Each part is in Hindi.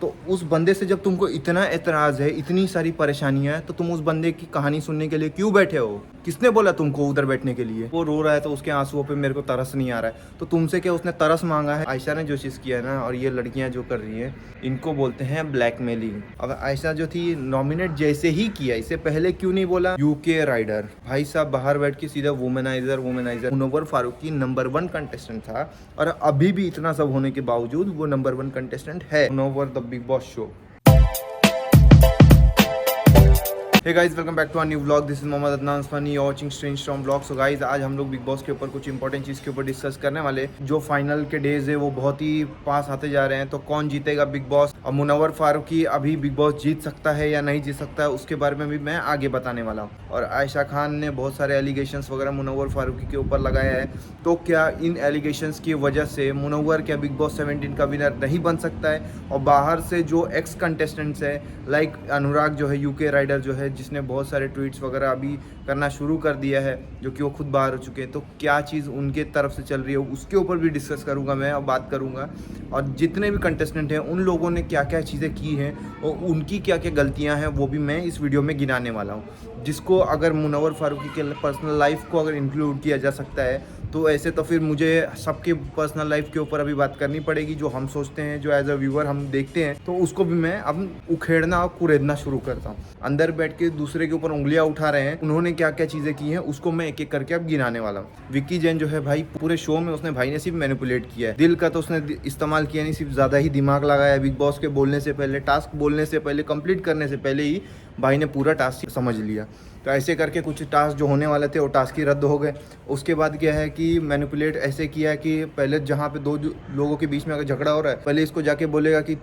तो उस बंदे से जब तुमको इतना एतराज़ है, इतनी सारी परेशानियां हैं, तो तुम उस बंदे की कहानी सुनने के लिए क्यों बैठे हो? किसने बोला तुमको उधर बैठने के लिए? वो रो रहा है तो उसके आंसुओं पे मेरे को तरस नहीं आ रहा है, तो तुमसे क्या उसने तरस मांगा है? आयशा ने जो चीज़ किया है ना, और ये लड़कियां जो कर रही हैं, इनको बोलते हैं ब्लैकमेलिंग। अब आयशा जो थी नॉमिनेट जैसे ही किया, इससे पहले क्यों नहीं बोला यूके राइडर? भाई साहब बाहर बैठ के सीधा womanizer womanizer. Munawar Faruqui number 1 contestant था, और अभी भी इतना सब होने के बावजूद वो नंबर 1 कंटेस्टेंट है Munawar the Bigg Boss show. Hey guys, welcome back to our new vlog. This is Mohammad Adnan funny watching strange storm vlog. So guys, आज हम लोग बिग बॉस के ऊपर कुछ इंपॉर्टेंट चीज़ के ऊपर डिस्कस करने वाले। जो फाइनल के डेज है वो बहुत ही पास आते जा रहे हैं, तो कौन जीतेगा बिग बॉस, और मुनव्वर फारूकी अभी बिग बॉस जीत सकता है या नहीं जीत सकता है, उसके बारे में भी मैं आगे बताने वाला हूँ। और आयशा खान ने बहुत सारे एलिगेशंस वगैरह मुनव्वर फारूकी के ऊपर लगाया है, तो क्या इन एलिगेशंस की वजह से मुनव्वर क्या बिग बॉस 17 का विनर नहीं बन सकता है? और बाहर से जो एक्स कंटेस्टेंट्स है, लाइक अनुराग जो है, यूके राइडर जो है, जिसने बहुत सारे ट्वीट्स वगैरह अभी करना शुरू कर दिया है, जो कि वो खुद बाहर हो चुके हैं, तो क्या चीज़ उनके तरफ से चल रही है उसके ऊपर भी डिस्कस करूंगा मैं और बात करूंगा। और जितने भी कंटेस्टेंट हैं उन लोगों ने क्या क्या चीज़ें की हैं और उनकी क्या क्या गलतियां हैं, वो भी मैं इस वीडियो में गिनाने वाला हूँ। जिसको अगर मुनव्वर फारूकी के पर्सनल लाइफ को अगर इंक्लूड किया जा सकता है, तो ऐसे तो फिर मुझे सबके पर्सनल लाइफ के ऊपर अभी बात करनी पड़ेगी। जो हम सोचते हैं, जो एज अ व्यूअर हम देखते हैं, तो उसको भी मैं अब उखेड़ना और कुरेदना शुरू करता हूँ। अंदर बैठ के दूसरे के ऊपर उंगलियां उठा रहे हैं, उन्होंने क्या क्या चीज़ें की हैं उसको मैं एक एक करके अब गिनाने वाला हूँ। विक्की जैन जो है भाई, पूरे शो में उसने भाई ने सिर्फ मैनिपुलेट किया है। दिल का तो उसने इस्तेमाल किया नहीं, सिर्फ ज़्यादा ही दिमाग लगाया। बिग बॉस के बोलने से पहले, टास्क बोलने से पहले, कंप्लीट करने से पहले ही भाई ने पूरा टास्क समझ लिया। तो ऐसे करके कुछ टास्क जो होने वाले थे वो टास्क ही रद्द हो गए। उसके बाद क्या है कि मैनिपुलेट ऐसे किया कि पहले जहाँ पे दो लोगों के बीच में अगर झगड़ा हो रहा है, पहले इसको जाके बोलेगा कि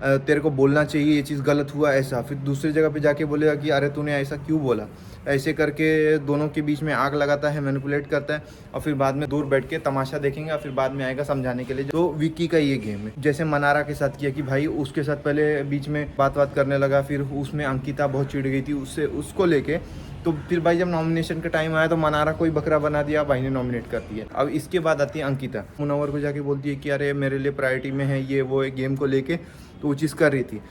तेरे को बोलना चाहिए, ये चीज़ गलत हुआ ऐसा। फिर दूसरी जगह पे जाके बोलेगा कि अरे तूने ऐसा क्यों बोला। ऐसे करके दोनों के बीच में आग लगाता है, मैनिपुलेट करता है, और फिर बाद में दूर बैठ के तमाशा देखेंगे और फिर बाद में आएगा समझाने के लिए। तो विक्की का ये गेम है। जैसे मनारा के साथ किया कि भाई उसके साथ पहले बीच में बात करने लगा, फिर उसमें अंकिता बहुत चिढ़ गई थी उससे, उसको लेके। तो फिर भाई जब नॉमिनेशन का टाइम आया तो मनारा कोई बकरा बना दिया, भाई ने नॉमिनेट कर दिया। अब इसके बाद आती है अंकिता, मुनव्वर को जाके बोलती है कि अरे मेरे लिए प्रायोरिटी में है ये वो, एक गेम को लेके तो वो चीज़ कर रही थी।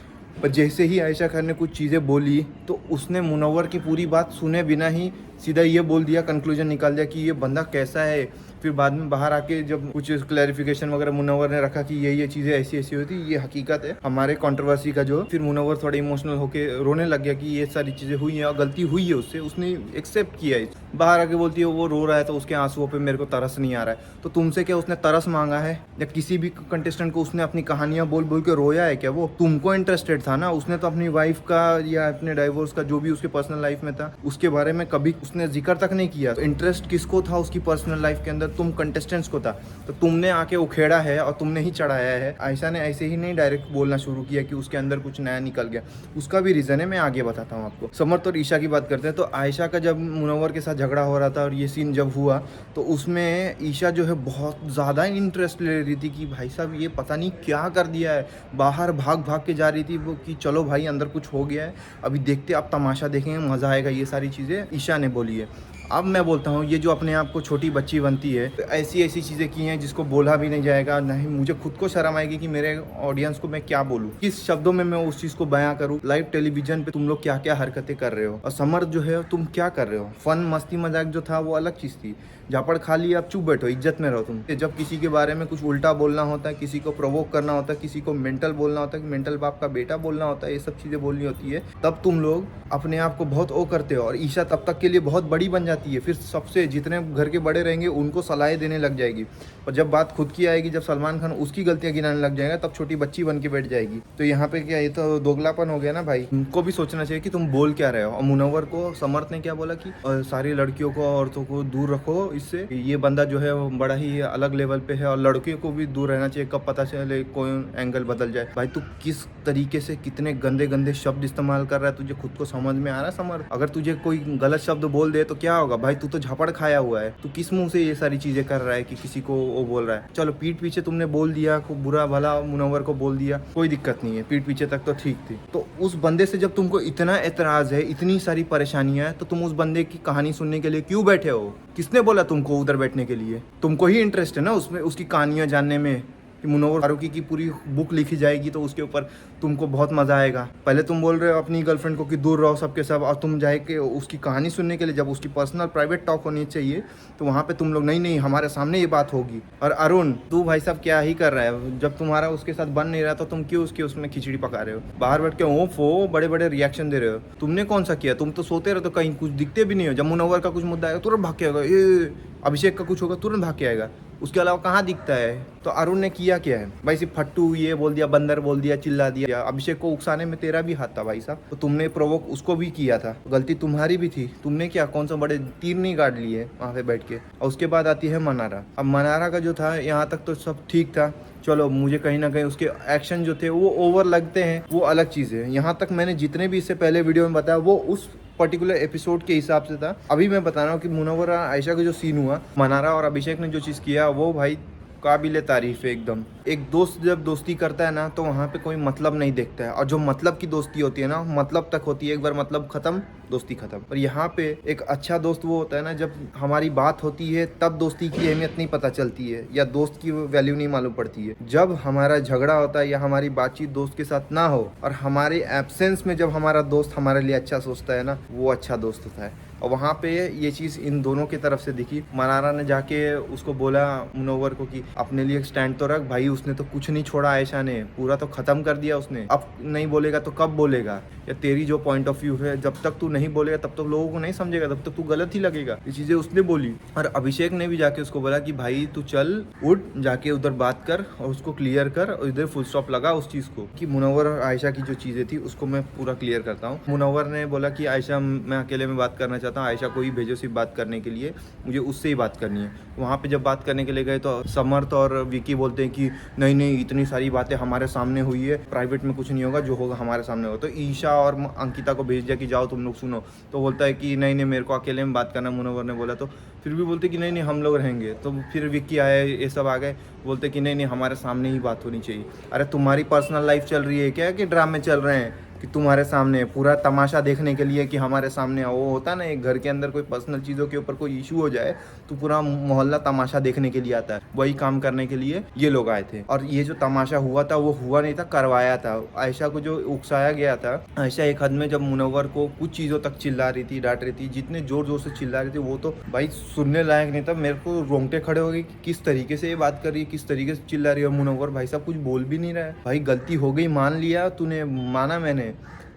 पर जैसे ही आयशा खान ने कुछ चीज़ें बोली, तो उसने मुनव्वर की पूरी बात सुने बिना ही सीधा ये बोल दिया, कंक्लूजन निकाल दिया कि ये बंदा कैसा है। फिर बाद में बाहर आके जब कुछ क्लैरिफिकेशन वगैरह मुनव्वर ने रखा कि ये चीज़ें ऐसी ऐसी होती, ये हकीकत है हमारे कंट्रोवर्सी का। जो फिर मुनव्वर थोड़ा इमोशनल होके रोने लग गया कि ये सारी चीज़ें हुई हैं और गलती हुई है उससे, उसने एक्सेप्ट किया है। बाहर आके बोलती है वो रो रहा है तो उसके आंसुओं पे मेरे को तरस नहीं आ रहा है। तो तुमसे क्या उसने तरस मांगा है? या किसी भी कंटेस्टेंट को उसने अपनी कहानियां बोल बोल के रोया है क्या? वो तुमको इंटरेस्टेड था ना, उसने तो अपनी वाइफ का या अपने डाइवोर्स का जो भी उसके पर्सनल लाइफ में था उसके बारे में कभी उसने जिक्र तक नहीं किया। तो इंटरेस्ट किसको था उसकी पर्सनल लाइफ के अंदर? तुम कंटेस्टेंट्स को था। तो तुमने आके उखेड़ा है और तुमने ही चढ़ाया है। आयशा ने ऐसे ही नहीं डायरेक्ट बोलना शुरू किया कि उसके अंदर कुछ नया निकल गया, उसका भी रीजन है, मैं आगे बताता हूँ आपको। समर्थ और ईशा की बात करते हैं। तो आयशा का जब मुनव्वर के साथ झगड़ा हो रहा था और ये सीन जब हुआ, तो उसमें ईशा जो है बहुत ज़्यादा इंटरेस्ट ले रही थी कि भाई साहब ये पता नहीं क्या कर दिया है। बाहर भाग भाग के जा रही थी वो कि चलो भाई अंदर कुछ हो गया है, अभी देखते, अब तमाशा देखेंगे, मज़ा आएगा। ये सारी चीज़ें ईशा ने बोली है। अब मैं बोलता हूँ, ये जो अपने आप को छोटी बच्ची बनती है, तो ऐसी ऐसी चीज़ें की हैं जिसको बोला भी नहीं जाएगा। नहीं, मुझे खुद को शर्म आएगी कि मेरे ऑडियंस को मैं क्या बोलूँ, किस शब्दों में मैं उस चीज़ को बयां करूँ। लाइव टेलीविजन पे तुम लोग क्या क्या हरकतें कर रहे हो, और समर्थ जो है तुम क्या कर रहे हो। फन मस्ती मजाक जो था वो अलग चीज़ थी। झापड़ खा लिया, अब चुप बैठो, इज्जत में रहो तुम। जब किसी के बारे में कुछ उल्टा बोलना होता है, किसी को प्रोवोक करना होता है, किसी को मेंटल बोलना होता है, मेंटल बाप का बेटा बोलना होता है, ये सब चीज़ें बोलनी होती है, तब तुम लोग अपने आप को बहुत ओ करते हो। और ईशा तब तक के लिए बहुत बड़ी बन जाती है, फिर सबसे जितने घर के बड़े रहेंगे उनको सलाहें देने लग जाएगी। और जब बात खुद की आएगी, जब सलमान खान उसकी गलतियां गिनाने लग जाएगा, तब छोटी बच्ची बन के बैठ जाएगी। तो यहाँ पे क्या, ये तो दोगलापन हो गया ना भाई। तुमको भी सोचना चाहिए कि तुम बोल क्या रहे हो। और मुनव्वर को समर्थ ने क्या बोला कि सारी लड़कियों को, औरतों को दूर रखो इससे, ये बंदा जो है वो बड़ा ही अलग लेवल पे है, और लड़कियों को भी दूर रहना चाहिए, कब पता चले कोई एंगल बदल जाए। भाई तू किस तरीके से कितने गंदे गंदे शब्द इस्तेमाल कर रहा है, तुझे खुद को समझ में आ रहा है समर? अगर तुझे कोई गलत शब्द बोल दे तो क्या होगा भाई? तू तो झापड़ खाया हुआ है, तू किस मुंह से ये सारी चीजें कर रहा है कि किसी को वो बोल रहा है। चलो पीठ पीछे तुमने बोल दिया, खूब बुरा भला मुनव्वर को बोल दिया, कोई दिक्कत नहीं है, पीठ पीछे तक तो ठीक थी। तो उस बंदे से जब तुमको इतना एतराज है, इतनी सारी परेशानियां हैं, तो तुम उस बंदे की कहानी सुनने के लिए क्यों बैठे हो? किसने बोला तुमको उधर बैठने के लिए? तुमको ही इंटरेस्ट है ना उसमें, उसकी कहानियां जानने में। कि मुनव्वर फारूकी की पूरी बुक लिखी जाएगी तो उसके ऊपर तुमको बहुत मज़ा आएगा। पहले तुम बोल रहे हो अपनी गर्लफ्रेंड को कि दूर रहो सबके सब, और तुम जाए के उसकी कहानी सुनने के लिए जब उसकी पर्सनल प्राइवेट टॉक होनी चाहिए तो वहाँ पे तुम लोग नहीं नहीं हमारे सामने ये बात होगी। और अरुण तू भाई साहब क्या ही कर रहा है, जब तुम्हारा उसके साथ बन नहीं रहा तो तुम क्यों उसके उसमें खिचड़ी पका रहे हो, बाहर बैठ के ओफ हो बड़े बड़े रिएक्शन दे रहे हो। तुमने कौन सा किया, तुम तो सोते रहो तो कहीं कुछ दिखते भी नहीं हो। जब मुनव्वर का कुछ मुद्दा आएगा तुरंत भाग के आएगा, ये अभिषेक का कुछ होगा तुरंत भाग के आएगा, उसके अलावा कहाँ दिखता है। तो अरुण ने किया क्या है भाई, सिर्फ फट्टू ये बोल दिया, बंदर बोल दिया, चिल्ला दिया। अभिषेक को उकसाने में तेरा भी हाथ था भाई साहब, तो तुमने प्रोवोक उसको भी किया था, गलती तुम्हारी भी थी। तुमने क्या कौन सा बड़े तीर नहीं गाड़ लिए वहाँ पे बैठ के। और उसके बाद आती है मनारा। अब मनारा का जो था यहाँ तक तो सब ठीक था, चलो मुझे कहीं ना कहीं उसके एक्शन जो थे वो ओवर लगते हैं, वो अलग चीज़ है। यहाँ तक मैंने जितने भी इससे पहले वीडियो में बताया वो उस पर्टिकुलर एपिसोड के हिसाब से था। अभी मैं बता रहा हूँ कि मुनव्वर और आयशा का जो सीन हुआ, मनारा और अभिषेक ने जो चीज़ किया वो भाई काबिल तारीफ है एकदम। एक दोस्त जब दोस्ती करता है ना तो वहाँ पे कोई मतलब नहीं देखता है, और जो मतलब की दोस्ती होती है ना मतलब तक होती है, एक बार मतलब खत्म दोस्ती खत्म। और यहाँ पे एक अच्छा दोस्त वो होता है ना जब हमारी बात होती है तब दोस्ती की अहमियत नहीं पता चलती है या दोस्त की वैल्यू नहीं मालूम पड़ती है। जब हमारा झगड़ा होता है या हमारी बातचीत दोस्त के साथ ना हो और हमारे एब्सेंस में जब हमारा दोस्त हमारे लिए अच्छा सोचता है ना, वो अच्छा दोस्त होता है। और वहाँ पे ये चीज़ इन दोनों की तरफ से दिखी। मनारा ने जाके उसको बोला मुनव्वर को कि अपने लिए स्टैंड तो रख भाई, उसने तो कुछ नहीं छोड़ा, आयशा ने पूरा तो ख़त्म कर दिया उसने, अब नहीं बोलेगा तो कब बोलेगा। या तेरी जो पॉइंट ऑफ व्यू है जब तक तू नहीं बोलेगा तब तक लोगों को नहीं समझेगा, तब तक तू गलत ही लगेगा। ये चीज़ें उसने बोली। और अभिषेक ने भी जाके उसको बोला कि भाई तू चल उठ जाके उधर बात कर और उसको क्लियर कर, और इधर फुल स्टॉप लगा उस चीज़ को। कि मुनव्वर और आयशा की जो चीज़ें थी उसको मैं पूरा क्लियर करता हूँ। मुनव्वर ने बोला कि आयशा मैं अकेले में बात करना चाहता हूँ, आयशा को ही भेजो सिर्फ बात करने के लिए, मुझे उससे ही बात करनी है। वहाँ पे जब बात करने के लिए गए तो समर्थ और विकी बोलते हैं कि नहीं नहीं इतनी सारी बातें हमारे सामने हुई है, प्राइवेट में कुछ नहीं होगा, जो होगा हमारे सामने होगा। तो ईशा और अंकिता को भेज दिया कि जाओ तुम लोग सुनो। तो बोलता है कि नहीं नहीं मेरे को अकेले में बात करना, मुनव्वर ने बोला। तो फिर भी बोलते कि नहीं नहीं हम लोग रहेंगे। तो फिर विक्की आए, ये सब आ गए, बोलते कि नहीं नहीं हमारे सामने ही बात होनी चाहिए। अरे तुम्हारी पर्सनल लाइफ चल रही है क्या कि ड्रामे चल रहे हैं कि तुम्हारे सामने पूरा तमाशा देखने के लिए कि हमारे सामने वो होता ना, एक घर के अंदर कोई पर्सनल चीज़ों के ऊपर कोई इशू हो जाए तो पूरा मोहल्ला तमाशा देखने के लिए आता है, वही काम करने के लिए ये लोग आए थे। और ये जो तमाशा हुआ था वो हुआ नहीं था, करवाया था। आयशा को जो उकसाया गया था, आयशा एक हद में जब मुनव्वर को कुछ चीज़ों तक चिल्ला रही थी, डांट रही थी, जितने जोर जोर से चिल्ला रही थी वो तो भाई सुनने लायक नहीं था। मेरे को रोंगटे खड़े हो गए कि किस तरीके से ये बात कर रही है, किस तरीके से चिल्ला रही है। मुनव्वर भाई साहब कुछ बोल भी नहीं रहा है। भाई गलती हो गई मान लिया तूने, माना मैंने,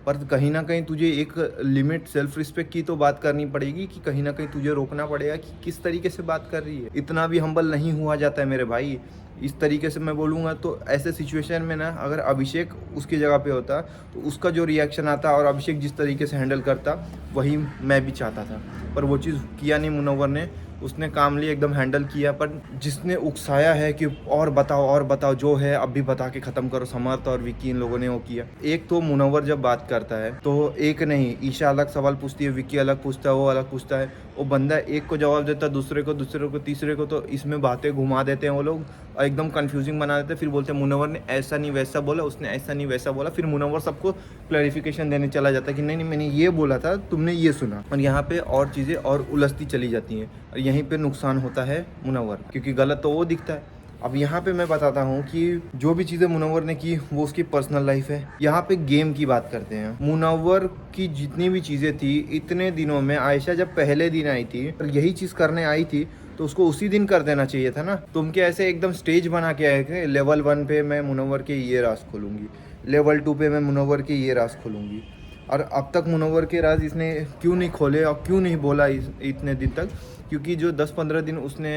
पर कहीं ना कहीं तुझे एक लिमिट सेल्फ रिस्पेक्ट की तो बात करनी पड़ेगी कि कहीं ना कहीं तुझे रोकना पड़ेगा कि किस तरीके से बात कर रही है। इतना भी हम्बल नहीं हुआ जाता है मेरे भाई। इस तरीके से मैं बोलूँगा तो ऐसे सिचुएशन में ना अगर अभिषेक उसकी जगह पे होता तो उसका जो रिएक्शन आता और अभिषेक जिस तरीके से हैंडल करता वही मैं भी चाहता था, पर वो चीज़ किया नहीं मुनव्वर ने। उसने कामली एकदम हैंडल किया। पर जिसने उकसाया है कि और बताओ जो है अब भी बता के ख़त्म करो, समर्थ और विक्की इन लोगों ने वो किया। एक तो मुनव्वर जब बात करता है तो एक नहीं, ईशा अलग सवाल पूछती है, विक्की अलग पूछता है, वो अलग पूछता है। वो बंदा एक को जवाब देता है, दूसरे को तीसरे को, तो इसमें बातें घुमा देते हैं वो लोग और एकदम कंफ्यूजिंग बना देते हैं। फिर बोलते हैं मुनव्वर ने ऐसा नहीं वैसा बोला, उसने ऐसा नहीं वैसा बोला। फिर मुनव्वर सबको क्लैरिफिकेशन देने चला जाता है कि नहीं नहीं मैंने ये बोला था, तुमने ये सुना। और यहाँ पे और चीज़ें और उलझती चली जाती हैं और यहीं पे नुकसान होता है मुनव्वर, क्योंकि गलत तो वो दिखता है। अब यहाँ पे मैं बताता हूँ कि जो भी चीज़ें मुनव्वर ने की वो उसकी पर्सनल लाइफ है। यहाँ पे गेम की बात करते हैं। मुनव्वर की जितनी भी चीज़ें थी इतने दिनों में, आयशा जब पहले दिन आई थी और यही चीज़ करने आई थी तो उसको उसी दिन कर देना चाहिए था ना। तुम क्या ऐसे एकदम स्टेज बना के आए थे, लेवल 1 पे मैं मुनव्वर के ये राज खोलूँगी, लेवल 2 पे मैं मुनव्वर के ये राज खोलूँगी। और अब तक मुनव्वर के राज इसने क्यों नहीं खोले और क्यों नहीं बोला इतने दिन तक? क्योंकि जो 10-15 दिन उसने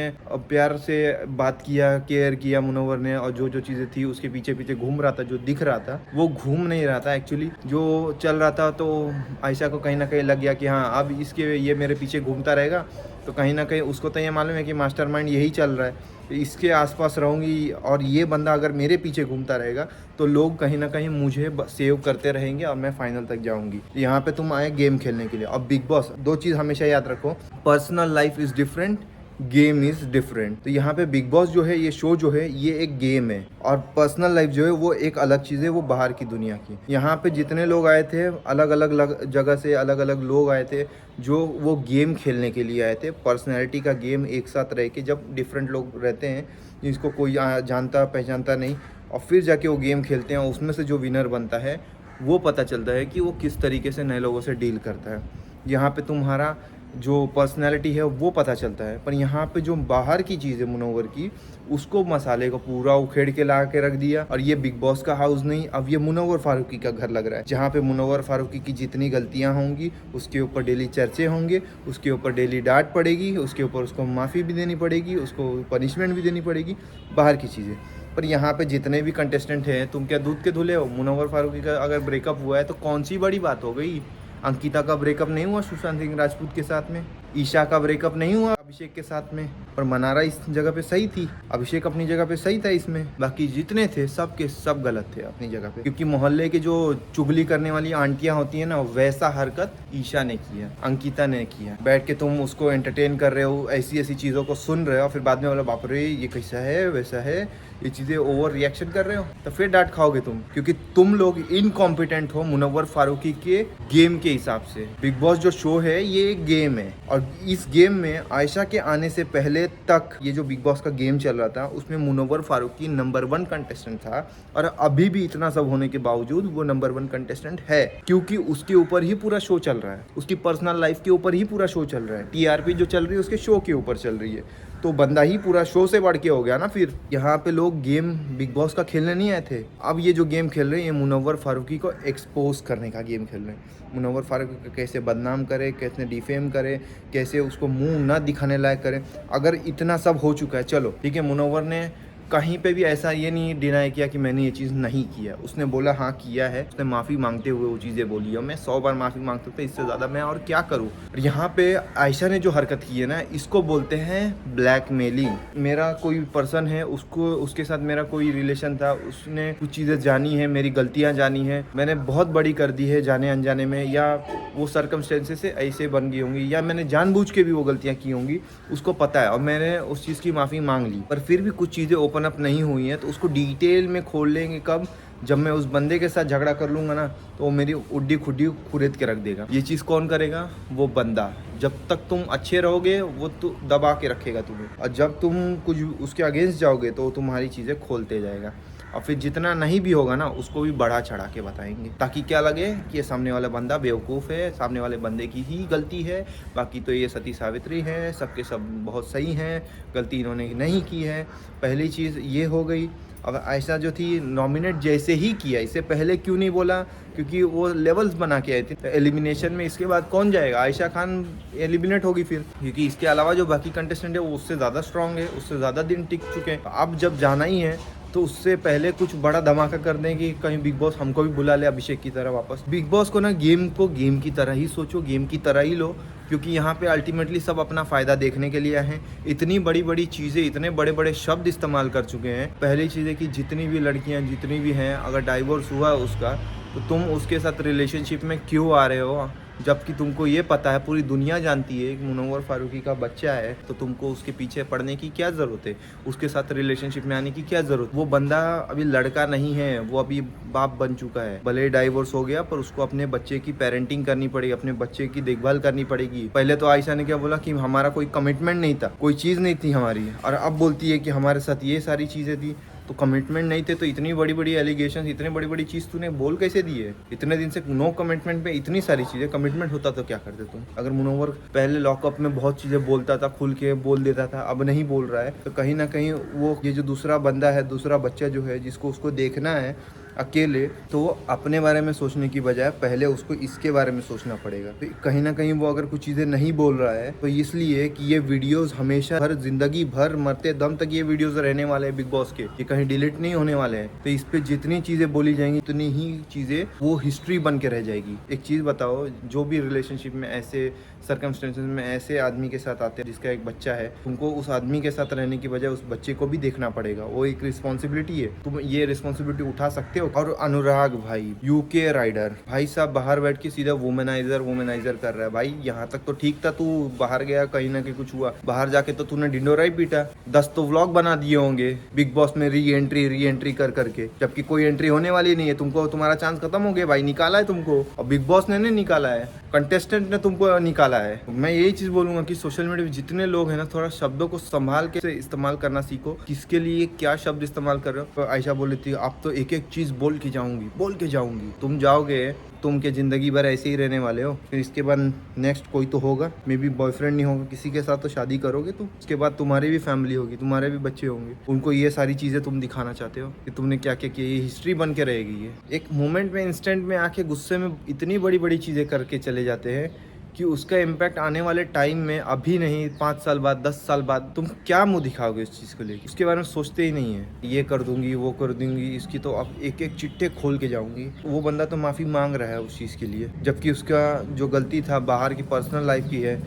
प्यार से बात किया, केयर किया मुनव्वर ने, और जो जो चीज़ें थी उसके पीछे पीछे घूम रहा था, जो दिख रहा था वो घूम नहीं रहा था एक्चुअली, जो चल रहा था। तो आयशा को कहीं ना कहीं लग गया कि हाँ अब इसके ये मेरे पीछे घूमता रहेगा, तो कहीं ना कहीं उसको तो ये मालूम है कि मास्टरमाइंड यही चल रहा है, इसके आसपास रहूँगी और ये बंदा अगर मेरे पीछे घूमता रहेगा तो लोग कहीं ना कहीं मुझे सेव करते रहेंगे और मैं फाइनल तक जाऊँगी। यहाँ पे तुम आए गेम खेलने के लिए। अब बिग बॉस, दो चीज़ हमेशा याद रखो, personal life is different, game is different. तो यहाँ पे बिग बॉस जो है, ये शो जो है, ये एक गेम है और पर्सनल लाइफ जो है वो एक अलग चीज़ है, वो बाहर की दुनिया की। यहाँ पे जितने लोग आए थे अलग अलग जगह से, अलग अलग लोग आए थे जो वो गेम खेलने के लिए आए थे। पर्सनैलिटी का गेम एक साथ रह के जब डिफरेंट लोग रहते हैं जिसको कोई जानता पहचानता नहीं, और फिर जाके वो गेम खेलते हैं, उसमें से जो विनर बनता है वो पता चलता है कि वो किस तरीके से नए लोगों से डील करता है। यहाँ पे तुम्हारा जो पर्सनैलिटी है वो पता चलता है, पर यहाँ पे जो बाहर की चीज़ है मुनव्वर की, उसको मसाले को पूरा उखेड़ के ला के रख दिया। और ये बिग बॉस का हाउस नहीं, अब ये मुनव्वर फारूकी का घर लग रहा है, जहाँ पे मुनव्वर फारूकी की जितनी गलतियाँ होंगी उसके ऊपर डेली चर्चे होंगे, उसके ऊपर डेली डांट पड़ेगी, उसके ऊपर उसको माफ़ी भी देनी पड़ेगी, उसको पनिशमेंट भी देनी पड़ेगी, बाहर की चीज़ें। पर यहाँ पे जितने भी कंटेस्टेंट हैं, तुम क्या दूध के धुले हो? मुनव्वर फारूकी का अगर ब्रेकअप हुआ है तो कौन सी बड़ी बात हो गई? अंकिता का ब्रेकअप नहीं हुआ सुशांत सिंह राजपूत के साथ में, ईशा का ब्रेकअप नहीं हुआ अभिषेक के साथ में, पर मनारा इस जगह पे सही थी, अभिषेक अपनी जगह पे सही था इसमें, बाकी जितने थे सब के सब गलत थे अपनी जगह पे। क्योंकि मोहल्ले के जो चुगली करने वाली आंटियां होती है ना, वैसा हरकत ईशा ने किया, अंकिता ने किया। बैठ के तुम उसको एंटरटेन कर रहे हो, ऐसी ऐसी चीज़ों को सुन रहे हो, फिर बाद में बोला बाप रे ये कैसा है वैसा है, ये चीज़ें ओवर रिएक्शन कर रहे हो, तो फिर डांट खाओगे तुम, क्योंकि तुम लोग इनकॉम्पिटेंट हो मुनव्वर फारूकी के गेम के हिसाब से। बिग बॉस जो शो है ये एक गेम है, और इस गेम में आयशा के आने से पहले तक ये जो बिग बॉस का गेम चल रहा था उसमें मुनव्वर फारूकी नंबर 1 कंटेस्टेंट था, और अभी भी इतना सब होने के बावजूद वो नंबर 1 कंटेस्टेंट है, क्योंकि उसके ऊपर ही पूरा शो चल रहा है, उसकी पर्सनल लाइफ के ऊपर ही पूरा शो चल रहा है, टीआरपी जो चल रही है उसके शो के ऊपर चल रही है, तो बंदा ही पूरा शो से बढ़ के हो गया ना। फिर यहाँ पे लोग गेम बिग बॉस का खेलने नहीं आए थे, अब ये जो गेम खेल रहे हैं ये मुनव्वर फारूकी को एक्सपोज करने का गेम खेल रहे हैं। मुनव्वर फारूकी को कैसे बदनाम करे, कैसे डिफेम करे, कैसे उसको मुंह ना दिखाने लायक करे। अगर इतना सब हो चुका है, चलो ठीक है, मुनव्वर ने कहीं पे भी ऐसा ये नहीं डिनाई किया कि मैंने ये चीज़ नहीं किया, उसने बोला हाँ किया है, उसने माफ़ी मांगते हुए वो चीज़ें बोली है, मैं 100 बार माफ़ी मांग सकता, इससे ज़्यादा मैं और क्या करूँ। यहाँ पे आयशा ने जो हरकत की है ना, इसको बोलते हैं ब्लैकमेलिंग। मेरा कोई पर्सन है, उसको उसके साथ मेरा कोई रिलेशन था, उसने कुछ चीज़ें जानी है, मेरी गलतियाँ जानी है, मैंने बहुत बड़ी कर दी है जाने अनजाने में, या वो सर्कमस्टेंसेस से ऐसे बन गई होंगी, या मैंने जानबूझ के भी वो गलतियाँ की होंगी, उसको पता है, और मैंने उस चीज़ की माफ़ी मांग ली, पर फिर भी कुछ चीज़ें ओपन अप नहीं हुई है, तो उसको डिटेल में खोल लेंगे कब, जब मैं उस बंदे के साथ झगड़ा कर लूँगा ना, तो वो मेरी उड्डी खुड्डी खुरेद के रख देगा। ये चीज़ कौन करेगा? वो बंदा। जब तक तुम अच्छे रहोगे वो तो दबा के रखेगा तुम्हें, और जब तुम कुछ उसके अगेंस्ट जाओगे तो वो तुम्हारी चीज़ें खोलते जाएगा, और फिर जितना नहीं भी होगा ना उसको भी बढ़ा चढ़ा के बताएंगे, ताकि क्या लगे कि ये सामने वाला बंदा बेवकूफ़ है, सामने वाले बंदे की ही गलती है, बाकी तो ये सती सावित्री है, सबके सब बहुत सही हैं, गलती इन्होंने नहीं की है। पहली चीज़ ये हो गई। अब आयशा जो थी नॉमिनेट जैसे ही किया, इससे पहले क्यों नहीं बोला? क्योंकि वो लेवल्स बना के आई थी, तो एलिमिनेशन में इसके बाद कौन जाएगा? आयशा खान एलिमिनेट होगी फिर, क्योंकि इसके अलावा जो बाकी कंटेस्टेंट है वो उससे ज़्यादा स्ट्रांग है, उससे ज़्यादा दिन टिक चुके हैं। अब जब जाना ही है तो उससे पहले कुछ बड़ा धमाका कर दें कि कहीं बिग बॉस हमको भी बुला ले अभिषेक की तरह वापस। बिग बॉस को ना गेम को गेम की तरह ही सोचो, गेम की तरह ही लो, क्योंकि यहाँ पे अल्टीमेटली सब अपना फ़ायदा देखने के लिए आए हैं। इतनी बड़ी बड़ी चीज़ें, इतने बड़े बड़े शब्द इस्तेमाल कर चुके हैं। पहली चीज़ है कि जितनी भी लड़कियाँ जितनी भी हैं, अगर डाइवोर्स हुआ उसका, तो तुम उसके साथ रिलेशनशिप में क्यों आ रहे हो? जबकि तुमको ये पता है, पूरी दुनिया जानती है कि मुनव्वर फारूकी का बच्चा है, तो तुमको उसके पीछे पड़ने की क्या ज़रूरत है? उसके साथ रिलेशनशिप में आने की क्या ज़रूरत? वो बंदा अभी लड़का नहीं है, वो अभी बाप बन चुका है। भले डाइवोर्स हो गया, पर उसको अपने बच्चे की पेरेंटिंग करनी पड़ेगी, अपने बच्चे की देखभाल करनी पड़ेगी। पहले तो आयशा ने क्या बोला कि हमारा कोई कमिटमेंट नहीं था, कोई चीज़ नहीं थी हमारी, और अब बोलती है कि हमारे साथ ये सारी चीज़ें थी। तो कमिटमेंट नहीं थे तो इतनी बड़ी बड़ी एलिगेशन, इतनी बड़ी बड़ी चीज़ तूने बोल कैसे दी है? इतने दिन से नो कमिटमेंट में इतनी सारी चीज़ें, कमिटमेंट होता तो क्या करते तुम? अगर मुनव्वर पहले लॉकअप में बहुत चीज़ें बोलता था, खुल के बोल देता था, अब नहीं बोल रहा है, तो कहीं ना कहीं वो ये जो दूसरा बंदा है, दूसरा बच्चा जो है जिसको उसको देखना है अकेले, तो वो अपने बारे में सोचने की बजाय पहले उसको इसके बारे में सोचना पड़ेगा। तो कहीं ना कहीं वो अगर कुछ चीज़ें नहीं बोल रहा है तो इसलिए कि ये वीडियोस हमेशा हर जिंदगी भर मरते दम तक ये वीडियोस रहने वाले हैं बिग बॉस के, ये कहीं डिलीट नहीं होने वाले हैं। तो इस पे जितनी चीज़ें बोली जाएंगी उतनी ही चीज़ें वो हिस्ट्री बन के रह जाएगी। एक चीज़ बताओ, जो भी रिलेशनशिप में ऐसे सर्कमस्टेंसेस में ऐसे आदमी के साथ आते हैं जिसका एक बच्चा है, तुमको उस आदमी के साथ रहने की बजाय उस बच्चे को भी देखना पड़ेगा। वो एक रिस्पॉन्सिबिलिटी है, तुम ये रिस्पॉन्सिबिलिटी उठा सकते हो। और अनुराग भाई, यूके राइडर भाई साहब, बाहर बैठ के सीधा वुमेनाइजर कर रहा है। भाई यहाँ तक तो ठीक था, तू बाहर गया कहीं ना कहीं कुछ हुआ, बाहर जाके तो तूने डिंडोरा ही पीटा। 10 तो व्लॉग बना दिए होंगे बिग बॉस में री एंट्री कर करके, जबकि कोई एंट्री होने वाली नहीं है। तुमको तुम्हारा चांस खत्म हो गया भाई, निकाला है तुमको, और बिग बॉस ने नहीं निकाला है। कंटेस्टेंट ने तुमको निकाला है। मैं यही चीज़ बोलूँगा कि सोशल मीडिया में जितने लोग हैं ना, थोड़ा शब्दों को संभाल के इस्तेमाल करना सीखो। किसके लिए क्या शब्द इस्तेमाल कर रहे हो। तो आयशा बोल रही थी आप तो एक एक चीज़ बोल के जाऊँगी। तुम जाओगे, तुम के ज़िंदगी भर ऐसे ही रहने वाले हो। फिर इसके बाद नेक्स्ट कोई तो होगा, मे बी बॉयफ्रेंड नहीं होगा, किसी के साथ तो शादी करोगे तुम। उसके बाद तुम्हारी भी फैमिली होगी, तुम्हारे भी बच्चे होंगे। उनको ये सारी चीज़ें तुम दिखाना चाहते हो कि तुमने क्या क्या किया। ये हिस्ट्री बन के रहेगी। ये एक मोमेंट में, इंस्टेंट में आके गुस्से में इतनी बड़ी बड़ी चीज़ें करके चले जाते हैं कि उसका इम्पैक्ट आने वाले टाइम में, अभी नहीं 5 साल बाद, 10 साल बाद तुम क्या मुंह दिखाओगे इस चीज़ को लेकर। उसके बारे में सोचते ही नहीं है। ये कर दूंगी, वो कर दूंगी, इसकी तो अब एक एक चिट्ठे खोल के जाऊंगी। वो बंदा तो माफ़ी मांग रहा है उस चीज़ के लिए, जबकि उसका जो गलती था बाहर की पर्सनल लाइफ की है,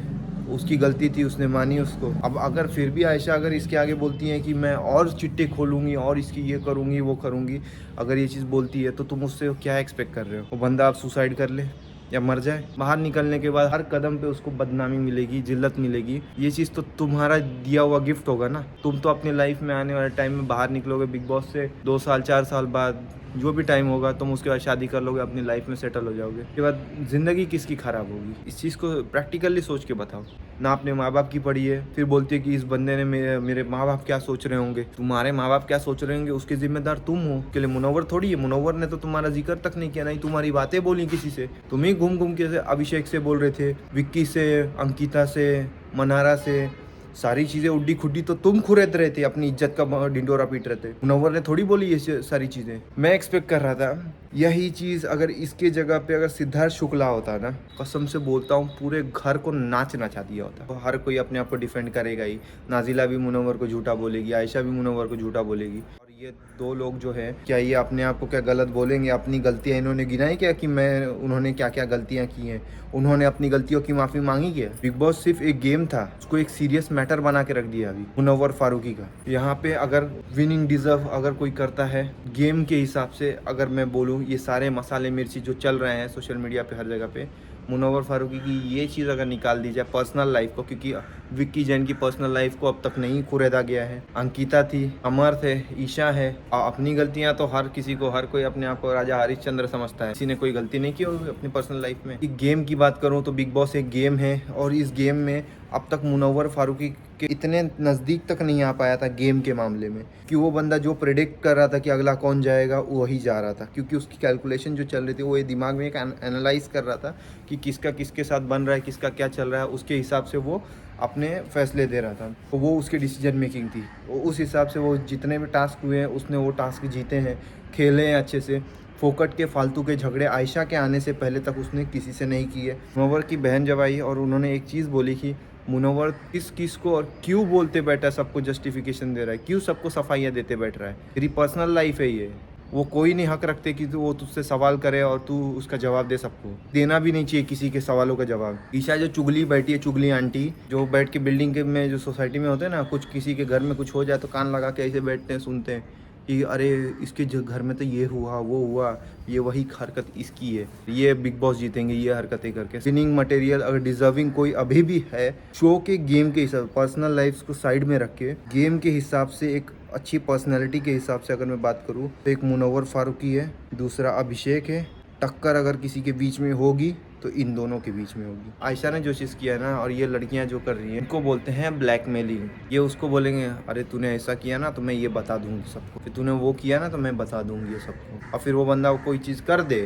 उसकी गलती थी, उसने मानी उसको। अब अगर फिर भी आयशा अगर इसके आगे बोलती है कि मैं और चिट्टे खोलूंगी और इसकी ये करूंगी वो करूंगी, अगर ये चीज़ बोलती है तो तुम उससे क्या एक्सपेक्ट कर रहे हो। वो बंदा अब सुसाइड कर ले या मर जाए। बाहर निकलने के बाद हर कदम पे उसको बदनामी मिलेगी, जिल्लत मिलेगी। ये चीज़ तो तुम्हारा दिया हुआ गिफ्ट होगा ना। तुम तो अपनी लाइफ में आने वाले टाइम में बाहर निकलोगे बिग बॉस से 2 साल 4 साल बाद, जो भी टाइम होगा, तुम उसके बाद शादी कर लोगे, अपनी लाइफ में सेटल हो जाओगे। उसके बाद ज़िंदगी किसकी ख़राब होगी। इस चीज़ को प्रैक्टिकली सोच के बताओ ना। अपने माँ बाप की पढ़ी है, फिर बोलती है कि इस बंदे ने मेरे माँ बाप क्या सोच रहे होंगे। तुम्हारे माँ बाप क्या सोच रहे होंगे उसके जिम्मेदार तुम हो। के लिए मुनव्वर थोड़ी है। मुनव्वर ने तो तुम्हारा जिक्र तक नहीं किया, नहीं तुम्हारी बातें बोली किसी से। तुम ही घूम घूम के अभिषेक से बोल रहे थे, विक्की से, अंकिता से, मनारा से। सारी चीज़ें उड्डी खुड्डी तो तुम खुरेद रहे थे, अपनी इज्जत का ढिंडोरा पीट रहे थे। मुनव्वर ने थोड़ी बोली ये सारी चीज़ें। मैं एक्सपेक्ट कर रहा था यही चीज़ अगर इसके जगह पे अगर सिद्धार्थ शुक्ला होता ना, कसम से बोलता हूँ पूरे घर को नाच नचा दिया होता। तो हर कोई अपने आप को डिफेंड करेगा ही। नाजिला भी मुनव्वर को झूठा बोलेगी, आयशा भी मुनव्वर को झूठा बोलेगी। ये 2 लोग जो है, क्या ये अपने आप को क्या गलत बोलेंगे। अपनी गलतियां इन्होंने गिनाई क्या कि उन्होंने क्या क्या गलतियां की हैं। उन्होंने अपनी गलतियों की माफ़ी मांगी क्या। बिग बॉस सिर्फ एक गेम था, उसको एक सीरियस मैटर बना के रख दिया अभी मुनव्वर फारूकी का। यहाँ पे अगर विनिंग डिजर्व अगर कोई करता है गेम के हिसाब से, अगर मैं बोलूँ ये सारे मसाले मिर्ची जो चल रहे हैं सोशल मीडिया पे हर जगह पे, मुनव्वर फारूकी की ये चीज़ अगर निकाल दी जाए पर्सनल लाइफ को, क्योंकि विक्की जैन की पर्सनल लाइफ को अब तक नहीं खुरेदा गया है। अंकिता थी, अमर थे, ईशा है। अपनी गलतियां तो हर किसी को, हर कोई अपने आप को राजा हरिश्चंद्र समझता है। किसी ने कोई गलती नहीं की होगी अपनी पर्सनल लाइफ में। गेम की बात करूं तो बिग बॉस एक गेम है, और इस गेम में अब तक मुनव्वर फारूकी के इतने नज़दीक तक नहीं आ पाया था गेम के मामले में, कि वो बंदा जो प्रेडिक्ट कर रहा था कि अगला कौन जाएगा वही जा रहा था। क्योंकि उसकी कैलकुलेशन जो चल रही थी, वो ये दिमाग में एक एनालाइज कर रहा था कि किसका किसके साथ बन रहा है, किसका क्या चल रहा है। उसके हिसाब से वो अपने फैसले दे रहा था। तो वो उसकी डिसीजन मेकिंग थी। उस हिसाब से वो जितने भी टास्क हुए हैं उसने वो टास्क जीते हैं, खेले हैं अच्छे से। फोकट के फालतू के झगड़े आयशा के आने से पहले तक उसने किसी से नहीं किए। मुनव्वर की बहन जब आई और उन्होंने एक चीज़ बोली कि मुनव्वर किस को और क्यों बोलते बैठा है, सबको जस्टिफिकेशन दे रहा है, क्यों सबको सफाइयाँ देते बैठ रहा है। तेरी पर्सनल लाइफ है ये, वो कोई नहीं हक रखते कि वो तुझसे सवाल करे और तू उसका जवाब दे। सबको देना भी नहीं चाहिए किसी के सवालों का जवाब। ईशा जो चुगली बैठी है, चुगली आंटी जो बैठ के बिल्डिंग के में, जो सोसाइटी में होते हैं ना, कुछ किसी के घर में कुछ हो जाए तो कान लगा के ऐसे बैठते हैं, सुनते हैं कि अरे इसके घर में तो ये हुआ वो हुआ, ये वही हरकत इसकी है, ये बिग बॉस जीतेंगे ये हरकतें करके। विनिंग मटेरियल अगर डिजर्विंग कोई अभी भी है, शो के गेम के हिसाब, पर्सनल लाइफ को साइड में रख के गेम के हिसाब से, एक अच्छी पर्सनैलिटी के हिसाब से अगर मैं बात करूँ तो एक मुनव्वर फारूकी है, दूसरा अभिषेक है। टक्कर अगर किसी के बीच में होगी तो इन दोनों के बीच में होगी। आयशा ने जो चीज़ किया है ना, और ये लड़कियां जो कर रही हैं, इनको बोलते हैं ब्लैकमेलिंग। ये उसको बोलेंगे अरे तूने ऐसा किया ना तो मैं ये बता दूंगी सबको, फिर तूने वो किया ना तो मैं बता दूंगी ये सबको। और फिर वो बंदा कोई चीज़ कर दे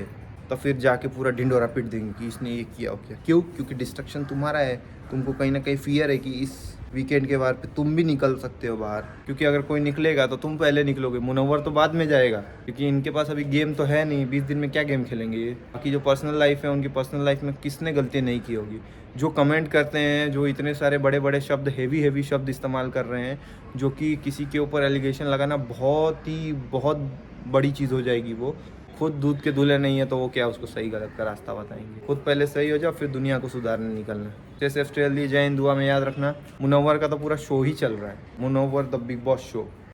तो फिर जाके पूरा ढिंडोरा पीट देंगे कि इसने ये किया हो क्या। क्यों? क्योंकि डिस्ट्रक्शन तुम्हारा है। तुमको कहीं ना कहीं फियर है कि इस वीकेंड के बाद पे तुम भी निकल सकते हो बाहर, क्योंकि अगर कोई निकलेगा तो तुम पहले निकलोगे, मुनव्वर तो बाद में जाएगा, क्योंकि इनके पास अभी गेम तो है नहीं। 20 दिन में क्या गेम खेलेंगे ये। बाकी जो पर्सनल लाइफ है, उनकी पर्सनल लाइफ में किसने गलती नहीं की होगी। जो कमेंट करते हैं, जो इतने सारे बड़े बड़े शब्द, हेवी शब्द इस्तेमाल कर रहे हैं, जो कि किसी के ऊपर एलिगेशन लगाना बहुत बड़ी चीज़ हो जाएगी। वो खुद दूध के दूल्हे नहीं है तो वो क्या उसको सही गलत का रास्ता बताएंगे। खुद पहले सही हो जाओ, फिर दुनिया को सुधारने निकलना। जैसे ऑस्ट्रेलिया, जय हिंद, दुआ में याद रखना। मुनव्वर का तो पूरा शो ही चल रहा है, Munawar the Bigg Boss show.